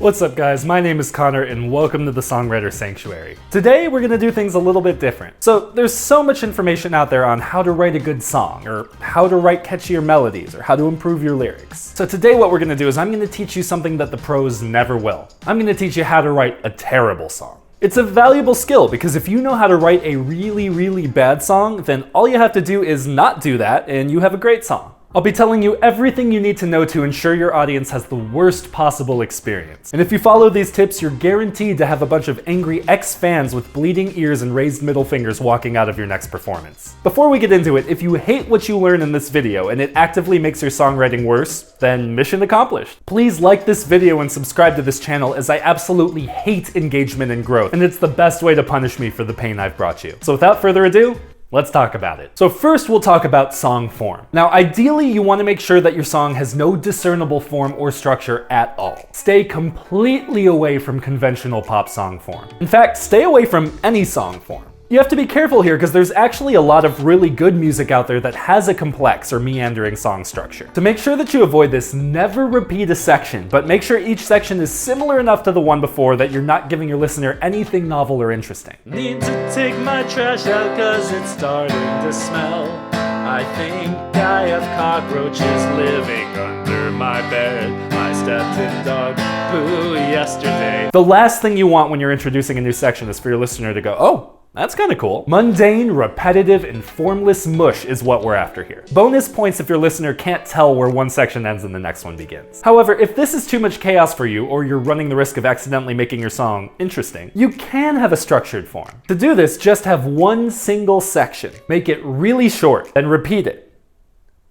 What's up guys, my name is Konner and welcome to the Songwriter Sanctuary. Today we're gonna do things a little bit different. So there's so much information out there on how to write a good song, or how to write catchier melodies, or how to improve your lyrics. So today what we're gonna do is I'm gonna teach you something that the pros never will. I'm gonna teach you how to write a terrible song. It's a valuable skill because if you know how to write a really bad song, then all you have to do is not do that and you have a great song. I'll be telling you everything you need to know to ensure your audience has the worst possible experience. And if you follow these tips, you're guaranteed to have a bunch of angry ex-fans with bleeding ears and raised middle fingers walking out of your next performance. Before we get into it, if you hate what you learn in this video and it actively makes your songwriting worse, then mission accomplished. Please like this video and subscribe to this channel as I absolutely hate engagement and growth, and it's the best way to punish me for the pain I've brought you. So without further ado, let's talk about it. So first we'll talk about song form. Now ideally you want to make sure that your song has no discernible form or structure at all. Stay completely away from conventional pop song form. In fact, stay away from any song form. You have to be careful here because there's actually a lot of really good music out there that has a complex or meandering song structure. To make sure that you avoid this, never repeat a section, but make sure each section is similar enough to the one before that you're not giving your listener anything novel or interesting. Need to take my trash out cause it's starting to smell. I think I have cockroaches living under my bed. I stepped in dog poo yesterday. The last thing you want when you're introducing a new section is for your listener to go, oh, that's kind of cool. Mundane, repetitive, and formless mush is what we're after here. Bonus points if your listener can't tell where one section ends and the next one begins. However, if this is too much chaos for you, or you're running the risk of accidentally making your song interesting, you can have a structured form. To do this, just have one single section. Make it really short, then repeat it.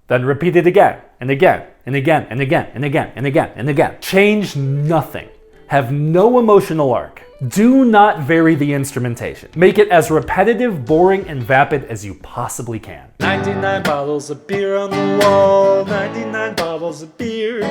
Then repeat it again, and again, and again, and again, and again, and again, and again. Change nothing. Have no emotional arc. Do not vary the instrumentation. Make it as repetitive, boring, and vapid as you possibly can. 99 bottles of beer on the wall, 99 bottles of beer.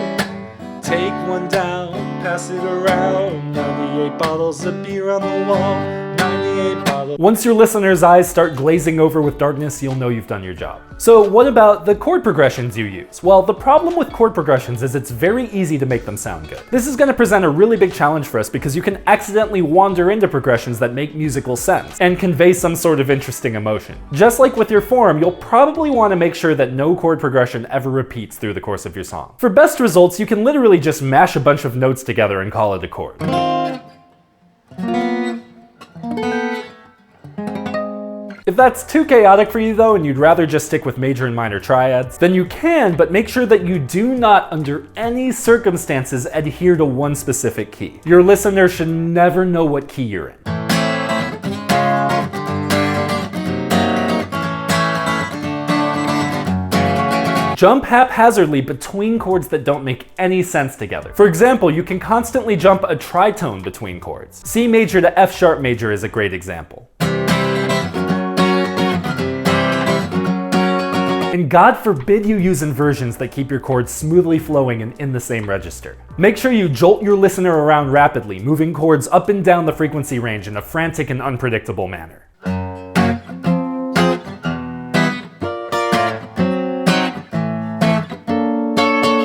Take one down, pass it around, 98 bottles of beer on the wall, 98 bottles. Once your listener's eyes start glazing over with darkness, you'll know you've done your job. So what about the chord progressions you use? Well, the problem with chord progressions is it's very easy to make them sound good. This is going to present a really big challenge for us because you can accidentally wander into progressions that make musical sense and convey some sort of interesting emotion. Just like with your form, you'll probably want to make sure that no chord progression ever repeats through the course of your song. For best results, you can literally just mash a bunch of notes together and call it a chord. If that's too chaotic for you though, and you'd rather just stick with major and minor triads, then you can, but make sure that you do not, under any circumstances, adhere to one specific key. Your listener should never know what key you're in. Jump haphazardly between chords that don't make any sense together. For example, you can constantly jump a tritone between chords. C major to F sharp major is a great example. And God forbid you use inversions that keep your chords smoothly flowing and in the same register. Make sure you jolt your listener around rapidly, moving chords up and down the frequency range in a frantic and unpredictable manner.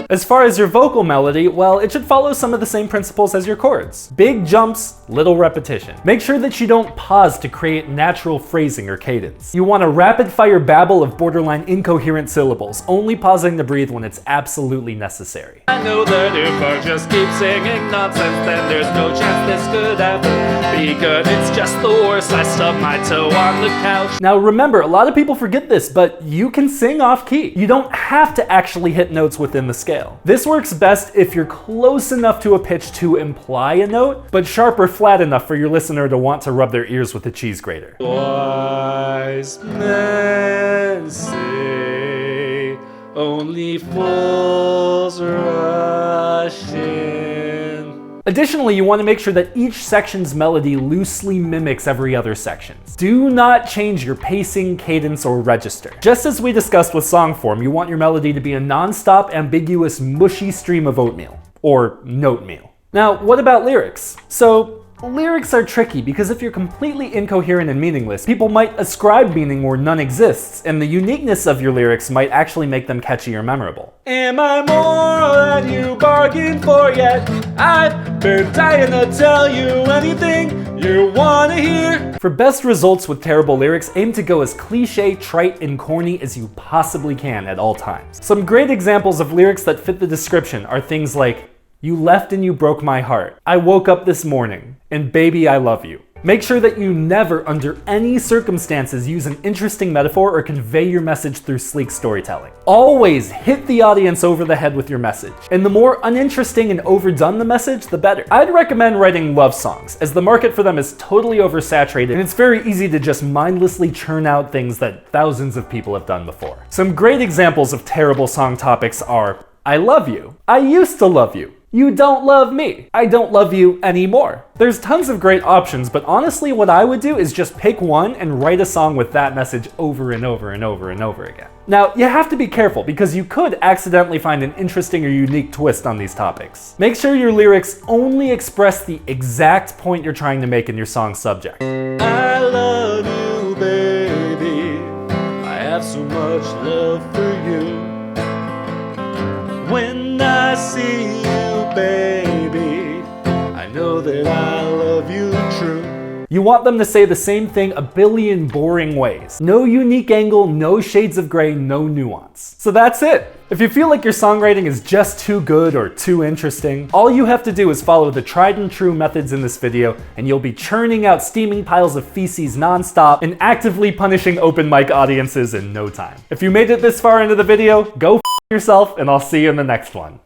As far as your vocal melody, well, it should follow some of the same principles as your chords. Big jumps, little repetition. Make sure that you don't pause to create natural phrasing or cadence. You want a rapid-fire babble of borderline incoherent syllables, only pausing to breathe when it's absolutely necessary. I know that if I just keep singing nonsense, then there's no chance this could ever be good. It's just the worst. I stubbed my toe on the couch. Now remember, a lot of people forget this, but you can sing off key. You don't have to actually hit notes within the scale. This works best if you're close enough to a pitch to imply a note, but sharp or flat enough for your listener to want to rub their ears with a cheese grater. Wise men say only fools rush in. Additionally, you want to make sure that each section's melody loosely mimics every other section's. Do not change your pacing, cadence, or register. Just as we discussed with song form, you want your melody to be a non-stop, ambiguous, mushy stream of oatmeal, or note meal. Now, what about lyrics? So, lyrics are tricky because if you're completely incoherent and meaningless, people might ascribe meaning where none exists, and the uniqueness of your lyrics might actually make them catchy or memorable. Am I more than you bargained for yet? I've been dying to tell you anything you wanna hear. For best results with terrible lyrics, aim to go as cliche, trite, and corny as you possibly can at all times. Some great examples of lyrics that fit the description are things like, "You left and you broke my heart," "I woke up this morning," and "Baby, I love you." Make sure that you never, under any circumstances, use an interesting metaphor or convey your message through sleek storytelling. Always hit the audience over the head with your message. And the more uninteresting and overdone the message, the better. I'd recommend writing love songs, as the market for them is totally oversaturated and it's very easy to just mindlessly churn out things that thousands of people have done before. Some great examples of terrible song topics are, "I love you," "I used to love you," "You don't love me," "I don't love you anymore." There's tons of great options, but honestly what I would do is just pick one and write a song with that message over and over and over and over again. Now, you have to be careful because you could accidentally find an interesting or unique twist on these topics. Make sure your lyrics only express the exact point you're trying to make in your song's subject. I love you, baby. I have so much love for you. When I see you, baby, I know that I love you true. You want them to say the same thing a billion boring ways. No unique angle, no shades of gray, no nuance. So that's it. If you feel like your songwriting is just too good or too interesting, all you have to do is follow the tried and true methods in this video and you'll be churning out steaming piles of feces nonstop and actively punishing open mic audiences in no time. If you made it this far into the video, go f yourself and I'll see you in the next one.